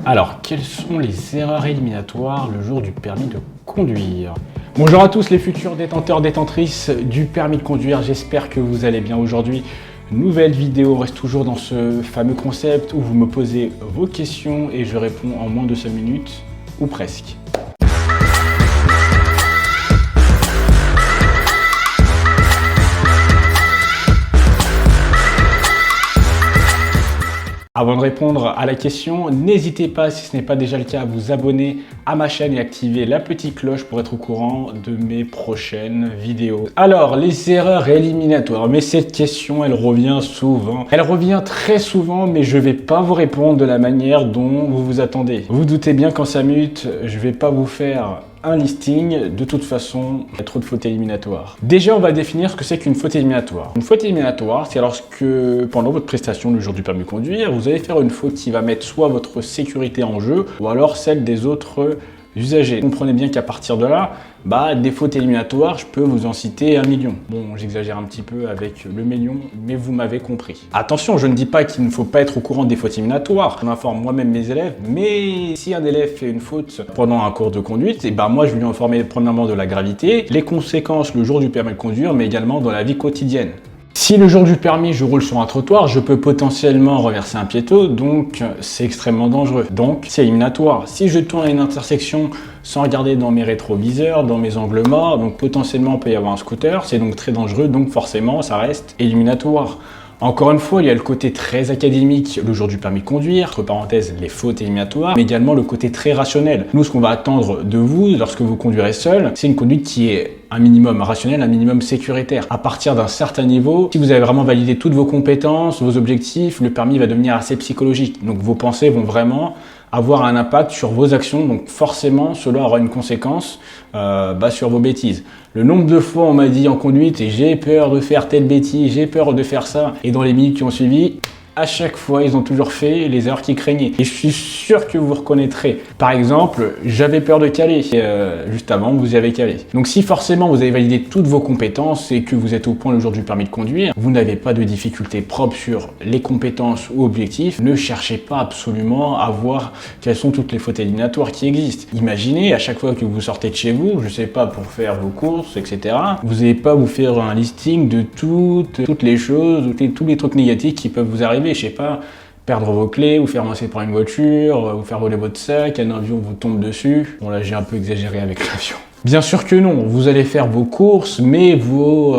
Alors, quelles sont les erreurs éliminatoires le jour du permis de conduire? Bonjour à tous les futurs détenteurs, détentrices du permis de conduire, j'espère que vous allez bien aujourd'hui. Nouvelle vidéo, on reste toujours dans ce fameux concept où vous me posez vos questions et je réponds en moins de 5 minutes, ou presque. Avant de répondre à la question, n'hésitez pas, si ce n'est pas déjà le cas, à vous abonner à ma chaîne et activer la petite cloche pour être au courant de mes prochaines vidéos. Alors, les erreurs éliminatoires, mais cette question, elle revient souvent. Elle revient très souvent, mais je ne vais pas vous répondre de la manière dont vous vous attendez. Vous doutez bien qu'en 5 minutes, je ne vais pas vous faire un listing, de toute façon, il y a trop de fautes éliminatoires. Déjà, on va définir ce que c'est qu'une faute éliminatoire. Une faute éliminatoire, c'est lorsque, pendant votre prestation le jour du permis de conduire, vous allez faire une faute qui va mettre soit votre sécurité en jeu, ou alors celle des autres usagers. Comprenez bien qu'à partir de là, des fautes éliminatoires, je peux vous en citer 1 million. Bon, j'exagère un petit peu avec le million, mais vous m'avez compris. Attention, je ne dis pas qu'il ne faut pas être au courant des fautes éliminatoires. Je m'informe moi-même mes élèves, mais si un élève fait une faute pendant un cours de conduite, moi je vais lui informer premièrement de la gravité, les conséquences le jour du permis de conduire, mais également dans la vie quotidienne. Si le jour du permis, je roule sur un trottoir, je peux potentiellement renverser un piéton, donc c'est extrêmement dangereux. Donc c'est éliminatoire. Si je tourne à une intersection sans regarder dans mes rétroviseurs, dans mes angles morts, donc potentiellement il peut y avoir un scooter, c'est donc très dangereux, donc forcément ça reste éliminatoire. Encore une fois, il y a le côté très académique le jour du permis de conduire, entre parenthèses les fautes éliminatoires, mais également le côté très rationnel. Nous, ce qu'on va attendre de vous lorsque vous conduirez seul, c'est une conduite qui est un minimum rationnel, un minimum sécuritaire. À partir d'un certain niveau, si vous avez vraiment validé toutes vos compétences, vos objectifs, le permis va devenir assez psychologique. Donc vos pensées vont vraiment avoir un impact sur vos actions, donc forcément cela aura une conséquence sur vos bêtises. Le nombre de fois on m'a dit en conduite et j'ai peur de faire telle bêtise, j'ai peur de faire ça, et dans les minutes qui ont suivi, à chaque fois, ils ont toujours fait les erreurs qu'ils craignaient. Et je suis sûr que vous reconnaîtrez. Par exemple, j'avais peur de caler. Et juste avant, vous y avez calé. Donc si forcément vous avez validé toutes vos compétences et que vous êtes au point le jour du permis de conduire, vous n'avez pas de difficultés propres sur les compétences ou objectifs, ne cherchez pas absolument à voir quelles sont toutes les fautes éliminatoires qui existent. Imaginez, à chaque fois que vous sortez de chez vous, je sais pas, pour faire vos courses, etc., vous n'allez pas vous faire un listing de toutes les choses, tous les trucs négatifs qui peuvent vous arriver. Je sais pas, perdre vos clés, vous faire masser par une voiture, vous faire voler votre sac, un avion vous tombe dessus. Bon là j'ai un peu exagéré avec l'avion. Bien sûr que non, vous allez faire vos courses, mais vous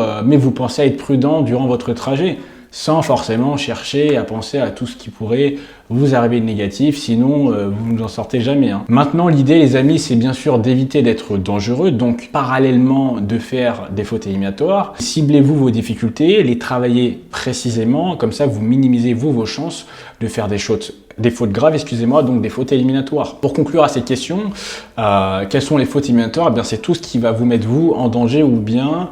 pensez à être prudent durant votre trajet, sans forcément chercher à penser à tout ce qui pourrait vous arriver de négatif, sinon vous ne vous en sortez jamais. Maintenant, l'idée, les amis, c'est bien sûr d'éviter d'être dangereux, donc parallèlement de faire des fautes éliminatoires, ciblez-vous vos difficultés, les travaillez précisément, comme ça vous minimisez vos chances de faire des fautes graves, donc des fautes éliminatoires. Pour conclure à cette question, quelles sont les fautes éliminatoires? C'est tout ce qui va vous mettre vous en danger ou bien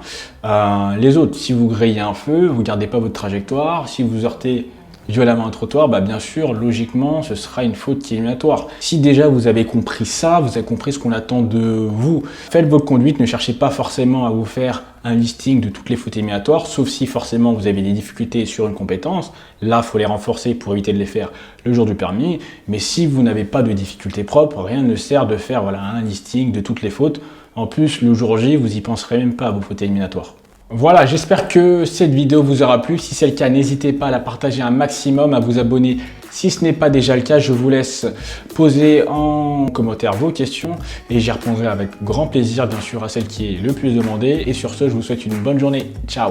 les autres. Si vous grillez un feu, vous ne gardez pas votre trajectoire. Si vous heurtez violemment un trottoir, bien sûr, logiquement, ce sera une faute éliminatoire. Si déjà vous avez compris ça, vous avez compris ce qu'on attend de vous, faites votre conduite, ne cherchez pas forcément à vous faire un listing de toutes les fautes éliminatoires, sauf si forcément vous avez des difficultés sur une compétence. Là, il faut les renforcer pour éviter de les faire le jour du permis. Mais si vous n'avez pas de difficultés propres, rien ne sert de faire un listing de toutes les fautes. En plus, le jour J, vous n'y penserez même pas à vos fautes éliminatoires. Voilà, j'espère que cette vidéo vous aura plu. Si c'est le cas, n'hésitez pas à la partager un maximum, à vous abonner. Si ce n'est pas déjà le cas, je vous laisse poser en commentaire vos questions et j'y répondrai avec grand plaisir, bien sûr, à celle qui est le plus demandée. Et sur ce, je vous souhaite une bonne journée. Ciao!